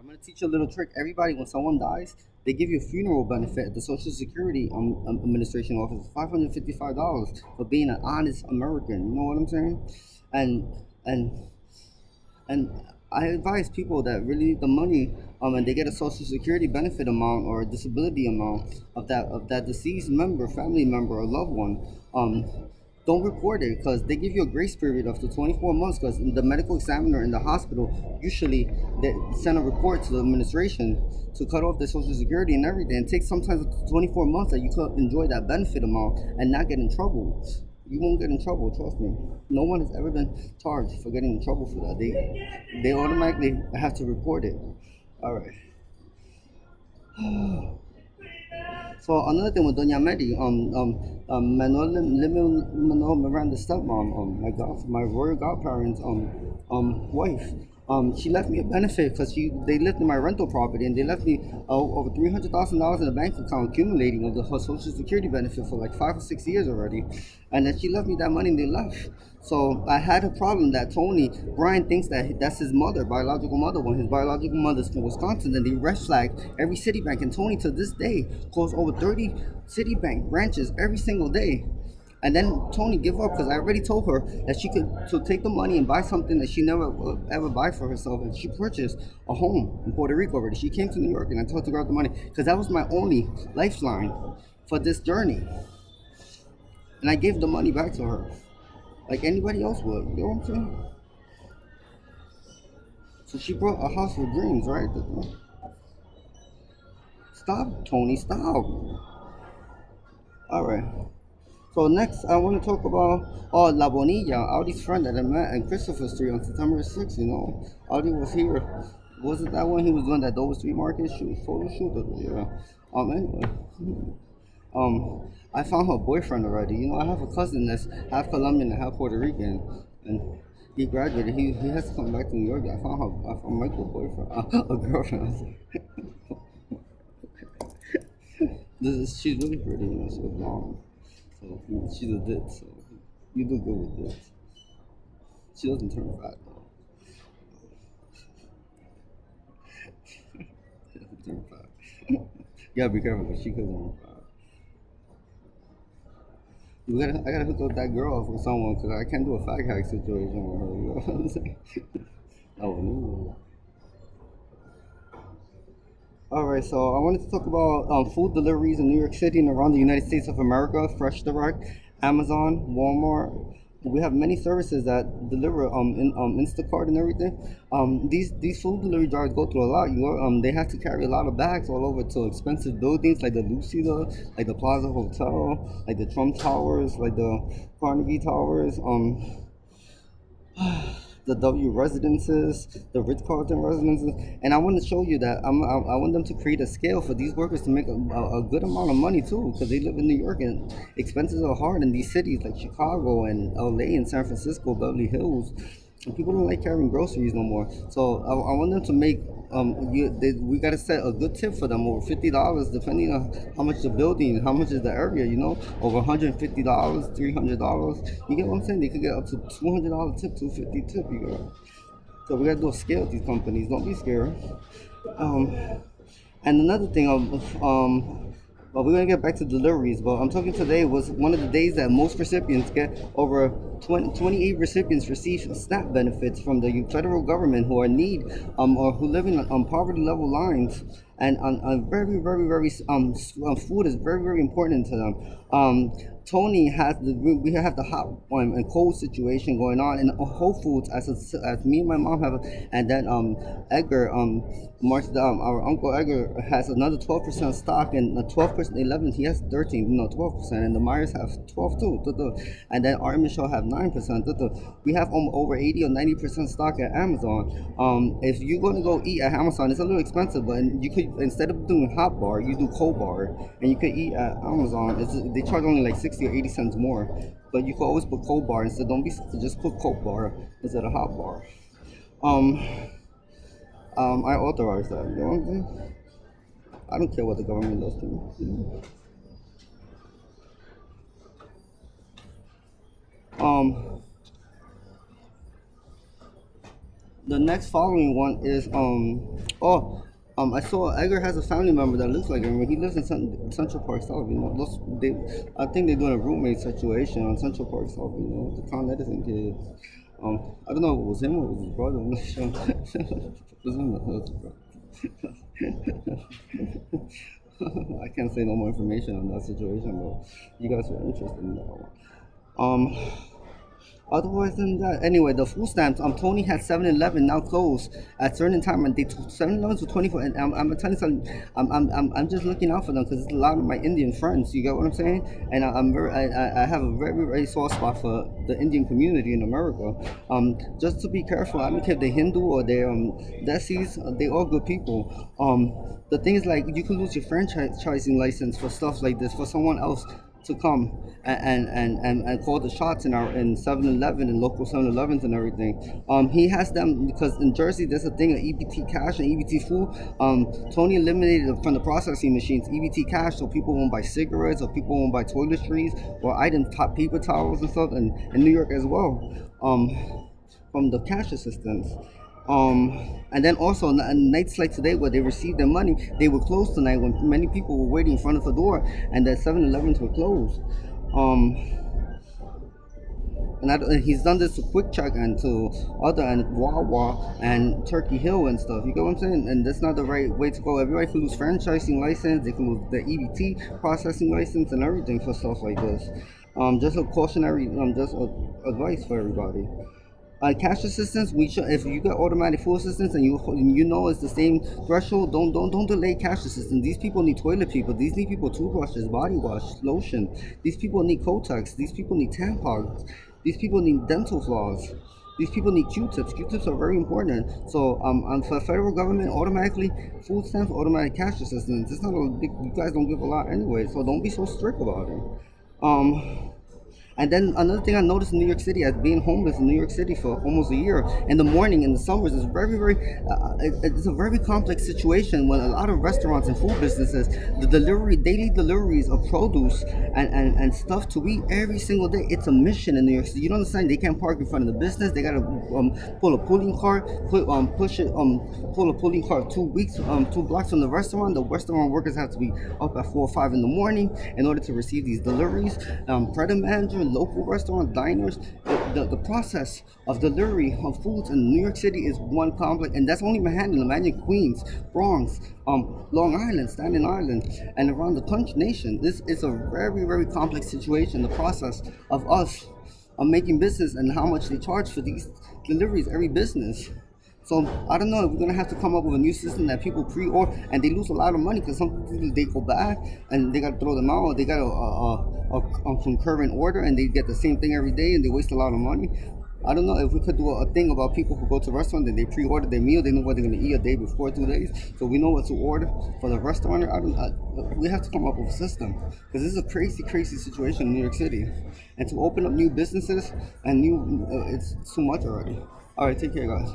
I'm gonna teach you a little trick. Everybody, when someone dies, they give you a funeral benefit at the Social Security Administration office, $555 for being an honest American. You know what I'm saying? And and and I advise people that really need the money, and they get a Social Security benefit amount or a disability amount of that deceased member, family member, or loved one. Don't report it because they give you a grace period of the 24 months because the medical examiner in the hospital usually they send a report to the administration to cut off the Social Security and everything. It takes sometimes up to 24 months that you could enjoy that benefit amount and not get in trouble. You won't get in trouble, trust me. No one has ever been charged for getting in trouble for that. They automatically have to report it. All right. So another thing with Doña Mary, Manuel Miranda's stepmom, my royal godparents, wife, she left me a benefit because they lived in my rental property and they left me over $300,000 in a bank account accumulating of her Social Security benefit for like 5 or 6 years already, and then she left me that money and they left. So I had a problem that Tony Brian thinks that that's his mother, biological mother, when his biological mother's from Wisconsin, and they red flag every Citibank. And Tony to this day calls over 30 Citibank branches every single day. And then Tony give up because I already told her that she could to take the money and buy something that she never would ever buy for herself. And she purchased a home in Puerto Rico already. She came to New York and I told her to grab the money because that was my only lifeline for this journey. And I gave the money back to her like anybody else would. You know what I'm saying? So she brought a house of dreams, right? Stop, Tony, stop. All right. So next, I want to talk about La Bonilla, Audi's friend that I met in Christopher Street on September 6th. You know, Audi was here. Was it that one he was doing that Dover Street Market shoot, photo shoot? Yeah. Anyway, I found her boyfriend already. You know, I have a cousin that's half Colombian and half Puerto Rican, and he graduated. He has to come back to New York. I found Michael's boyfriend, a girlfriend. She's really pretty. You know, she's blonde. So she's a dit. So you do good with this. She doesn't turn fat though. She doesn't turn fat. You gotta be careful because she could turn fat. I gotta hook up that girl with someone because I can't do a fat hack situation with her. You know what I'm saying? Oh no. All right, so I wanted to talk about food deliveries in New York City and around the United States of America. Fresh Direct, Amazon, Walmart. We have many services that deliver in Instacart and everything. These food delivery drivers go through a lot. They have to carry a lot of bags all over to expensive buildings like the Lucida, like the Plaza Hotel, like the Trump Towers, like the Carnegie Towers. The W residences, the Ritz Carlton residences, and I want to show you that I want them to create a scale for these workers to make a good amount of money too, because they live in New York and expenses are hard in these cities like Chicago and LA and San Francisco, Beverly Hills. And people don't like carrying groceries no more. So I want them to make we gotta set a good tip for them over $50 depending on how much the building, how much is the area. You know, over $150, $300. You get what I'm saying? They could get up to $200 tip, $250 tip. You know. So we gotta do a scale with these companies. Don't be scared. Um, and another thing, well, we're gonna get back to deliveries, but I'm talking today was one of the days that most recipients get over 28 recipients receive SNAP benefits from the federal government who are in need, or who live in poverty level lines, and very, very, very food is very, very important to them. Tony has we have the hot and cold situation going on in Whole Foods as me and my mom have, and then Edgar our uncle Edgar has another 12% stock and 12% 11 he has 13 no 12% and the Myers have 12 too, and then our Michelle have 9%. We have over 80 or 90% stock at Amazon. If you're going to go eat at Amazon, it's a little expensive, but you could, instead of doing hot bar, you do cold bar, and you could eat at Amazon. They charge only like 60 or 80 cents more, but you could always put cold bar instead. Don't be just put cold bar instead of hot bar. Um, I authorize that. You know what I'm saying? I don't care what the government does to me. Um, The next following one is I saw Edgar has a family member that looks like him. He lives in Central Park South. You know, I think they're doing a roommate situation on Central Park South. You know, the Con Edison kids. I don't know if it was him or it was his brother. I'm not sure. It was him or his brother. I can't say no more information on that situation, but you guys were interested in that one. Um, Otherwise than that, anyway, the food stamps. Tony had 7-Eleven now closed at certain time, and they 7-Eleven to 24. And I'm telling you something. I'm just looking out for them because it's a lot of my Indian friends. You get what I'm saying? And I have a very very soft spot for the Indian community in America. Just to be careful. I don't care if they're Hindu or they're Desis. They all good people. The thing is like you can lose your franchising license for stuff like this for someone else to come and call the shots in our in 7-Eleven and local 7-Elevens and everything. He has them because in Jersey there's a thing of EBT cash and EBT food. Tony eliminated it from the processing machines EBT cash so people won't buy cigarettes or people won't buy toiletries or items, top paper towels and stuff, and in New York as well. From the cash assistance. And then also nights like today where they received their money, they were closed tonight when many people were waiting in front of the door and the 7-Elevens were closed. Um, and he's done this to Quick Check and to other and Wawa and Turkey Hill and stuff. You get what I'm saying? And that's not the right way to go. Everybody can lose franchising license, they can lose the EBT processing license and everything for stuff like this. Just a cautionary, just advice for everybody. Cash assistance, we should. If you get automatic food assistance and you know it's the same threshold, don't delay cash assistance. These people need toilet paper. These need people toothbrushes, body wash, lotion. These people need Kotex. These people need tampons. These people need dental floss. These people need Q-tips. Q-tips are very important. So for the federal government, automatically food stamps, automatic cash assistance. It's not a big. You guys don't give a lot anyway, so don't be so strict about it. Um, and then another thing I noticed in New York City, as being homeless in New York City for almost a year, in the morning, in the summers, is it's a very complex situation when a lot of restaurants and food businesses, daily deliveries of produce and stuff to eat every single day. It's a mission in New York City. You don't understand? They can't park in front of the business. They gotta pull a pulling cart, pull a pulling cart 2 weeks, 2 blocks from the restaurant. The restaurant workers have to be up at 4 or 5 in the morning in order to receive these deliveries. Credit manager, local restaurant diners, the process of delivery of foods in New York City is one complex, and that's only Manhattan. Imagine Queens, Bronx, Long Island, Staten Island, and around the country, nation. This is a very, very complex situation. The process of us making business and how much they charge for these deliveries, every business. So I don't know if we're gonna have to come up with a new system that people pre-order and they lose a lot of money because some people they go back and they gotta throw them out or they got a concurrent order and they get the same thing every day and they waste a lot of money. I don't know if we could do a thing about people who go to restaurants and they pre-order their meal. They know what they're gonna eat a day before, 2 days, so we know what to order for the restaurant. We have to come up with a system because this is a crazy, crazy situation in New York City, and to open up new businesses and new, it's too much already. All right, take care, guys.